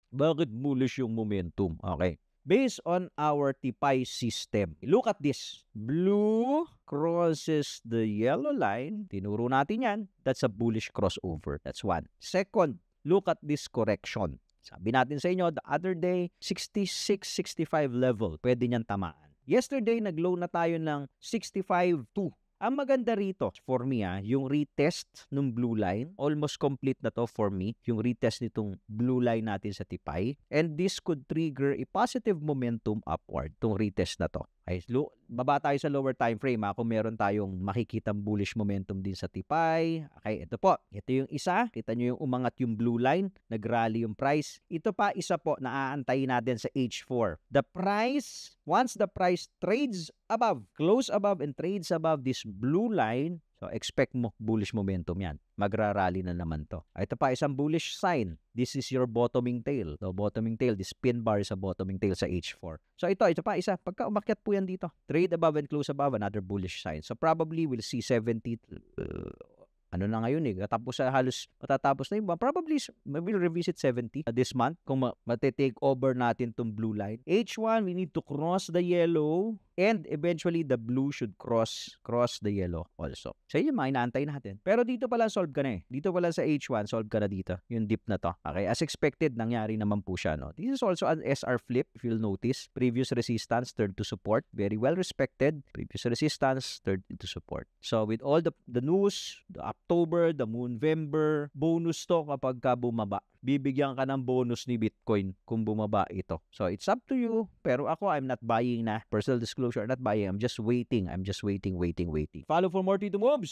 Bakit bullish yung momentum? Okay. Based on our TIPI system, look at this. Blue crosses the yellow line. Tinuro natin yan. That's a bullish crossover. That's one. Second, look at this correction. Sabi natin sa inyo, the other day, 66-65 level. Pwede niyang tamaan. Yesterday, nag-low na tayo ng 65.2. Ang maganda rito, for me, yung retest ng blue line, almost complete na to for me, yung retest nitong blue line natin sa TIPI. And this could trigger a positive momentum upward, tong retest na to. Ay, baba tayo sa lower time frame kung meron tayong makikitang bullish momentum din sa TIPI. Okay, ito po. Ito yung isa. Kita nyo yung umangat yung blue line. Nag-rally yung price. Ito pa isa po na aantayin natin sa H4. The price, once the price trades above, close above and trades above this blue line, so expect mo bullish momentum yan. Magra-rally na naman to. Ito pa isang bullish sign. This is your bottoming tail. The bottoming tail, this pin bar is a bottoming tail sa H4. So ito pa isa. Pagka umakyat po yan dito, trade above and close above, another bullish sign. So probably we'll see 70 ano na ngayon tapos halos matatapos na yun. Probably we'll revisit 70 this month kung matitake over natin tong blue line. H1, we need to cross the yellow and eventually the blue should cross the yellow also. So yun mga inaantay natin. Pero dito pala solve ka na Dito pala sa H1, solve ka na dito. Yung dip na to. Okay, as expected, nangyari naman po siya. No? This is also an SR flip, if you'll notice. Previous resistance, turned to support. Very well respected. Previous resistance, turned into support. So with all the news, the October, the Moonvember, bonus to kapag ka bumaba. Bibigyan ka ng bonus ni Bitcoin kung bumaba ito. So it's up to you. Pero ako, I'm not buying na. Personal disclosure, not buying. I'm just waiting. Follow for more Tito Moves.